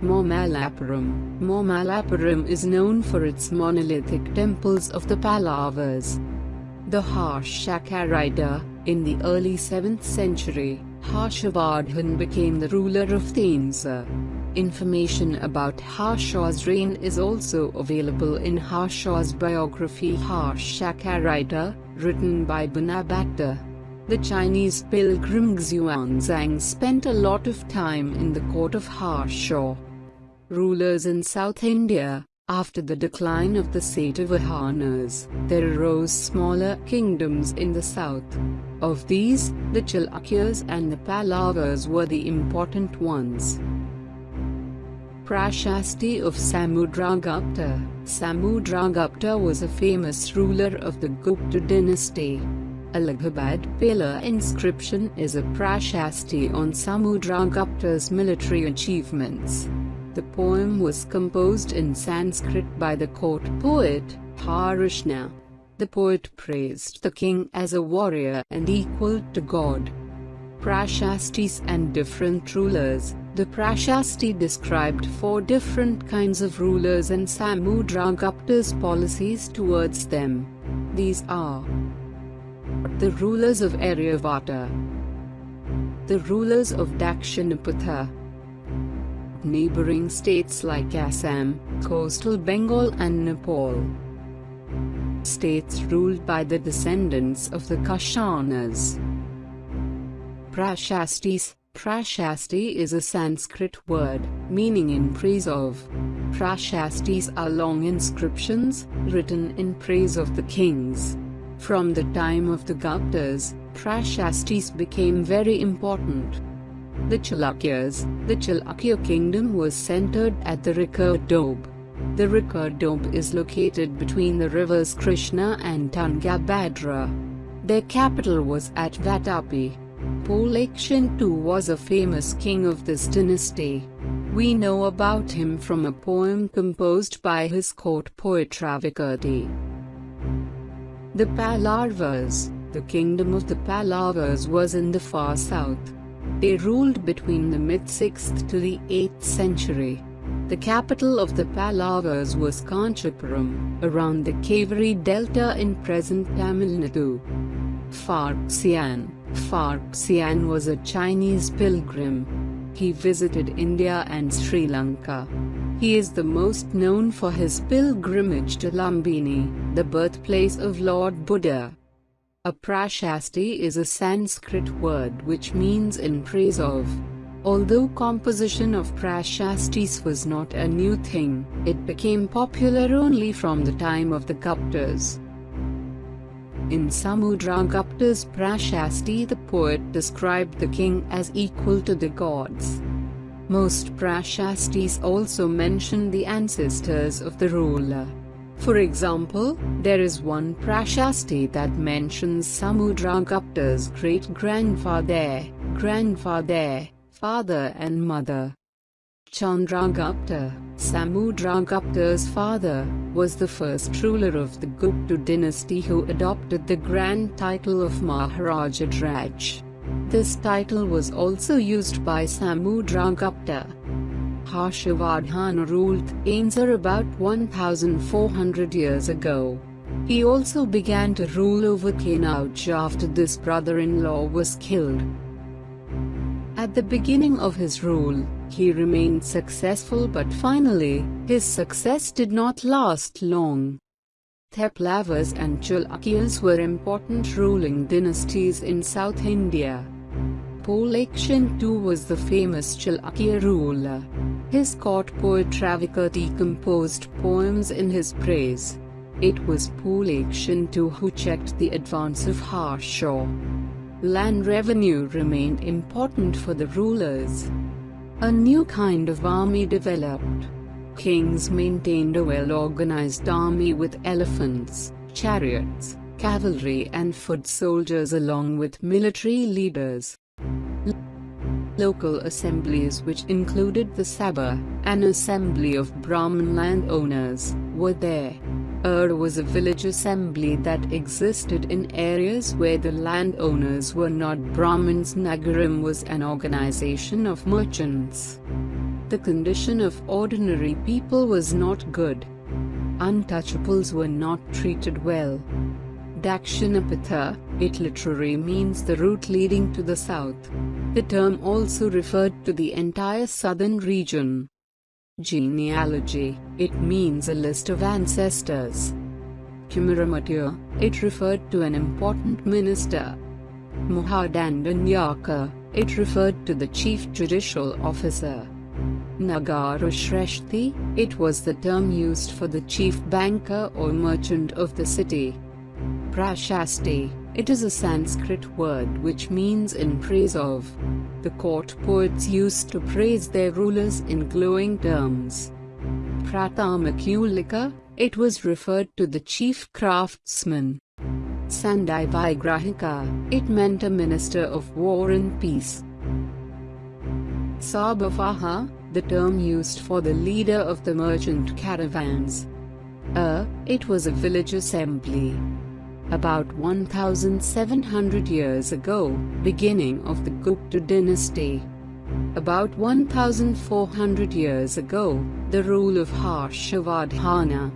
Momalappuram. Momalappuram is known for its monolithic temples of the Pallavas. The Harshakarida. In the early 7th century, Harshavardhan became the ruler of Thenza. Information about Harsha's reign is also available in Harsha's biography Harshakarida, written by Banabhatta. The Chinese pilgrim Xuanzang spent a lot of time in the court of Harsha. Rulers in South India. After the decline of the Satavahanas, there arose smaller kingdoms in the south. Of these, the Chalukyas and the Pallavas were the important ones. Prashasti of Samudragupta. Samudragupta was a famous ruler of the Gupta dynasty. Allahabad pillar inscription is a Prashasti on Samudragupta's military achievements. The poem was composed in Sanskrit by the court poet, Harishna. The poet praised the king as a warrior and equal to God. Prashastis and different rulers. The Prashasti described 4 different kinds of rulers and Samudragupta's policies towards them. These are the rulers of Aryavata, the rulers of Dakshinapatha, neighboring states like Assam, coastal Bengal and Nepal. States ruled by the descendants of the Kushanas. Prashastis. Prashasti is a Sanskrit word, meaning in praise of. Prashastis are long inscriptions, written in praise of the kings. From the time of the Guptas, Prashastis became very important. The Chalukyas. The Chalukya kingdom was centered at the Rikadob. The Rikadob is located between the rivers Krishna and Tungabhadra. Their capital was at Vatapi. Pulakshin II was a famous king of this dynasty. We know about him from a poem composed by his court poet Ravikirti. The Pallavas. The kingdom of the Pallavas was in the far south. They ruled between the mid-6th to the 8th century. The capital of the Pallavas was Kanchipuram, around the Kaveri Delta in present Tamil Nadu. Farrukhsiyar. Farrukhsiyar was a Chinese pilgrim. He visited India and Sri Lanka. He is the most known for his pilgrimage to Lumbini, the birthplace of Lord Buddha. A Prashasti is a Sanskrit word which means in praise of. Although composition of Prashastis was not a new thing, it became popular only from the time of the Guptas. In Samudragupta's Prashasti, the poet described the king as equal to the gods. Most Prashastis also mention the ancestors of the ruler. For example, there is one Prashasti that mentions Samudragupta's great-grandfather, father and mother. Chandragupta, Samudragupta's father, was the first ruler of the Gupta dynasty who adopted the grand title of Maharajadhraj. This title was also used by Samudragupta. Harshavardhana ruled Thenza about 1400 years ago. He also began to rule over Kanauj after this brother-in-law was killed. At the beginning of his rule, he remained successful, but finally, his success did not last long. The Pallavas and Chalukyas were important ruling dynasties in South India. Pulakshin II was the famous Chalukya ruler. His court poet Ravikirti composed poems in his praise. It was Pulakshin II who checked the advance of Harsha. Land revenue remained important for the rulers. A new kind of army developed. Kings maintained a well-organized army with elephants, chariots, cavalry and foot soldiers along with military leaders. Local assemblies, which included the Sabha, an assembly of Brahmin landowners, were there. Was a village assembly that existed in areas where the landowners were not Brahmins. Nagaram was an organization of merchants. The condition of ordinary people was not good. Untouchables were not treated well. Dakshinapatha, it literally means the route leading to the south. The term also referred to the entire southern region. Genealogy, it means a list of ancestors. Kumaramatya, it referred to an important minister. Mahadandanyaka, it referred to the chief judicial officer. Nagarashreshti, it was the term used for the chief banker or merchant of the city. Prashasti, it is a Sanskrit word which means in praise of. The court poets used to praise their rulers in glowing terms. Pratamakulika, it was referred to the chief craftsman. Sandai Vigrahika, it meant a minister of war and peace. Sabavaha, the term used for the leader of the merchant caravans. It was a village assembly. About 1700 years ago, beginning of the Gupta dynasty. About 1400 years ago, the rule of Harshavardhana.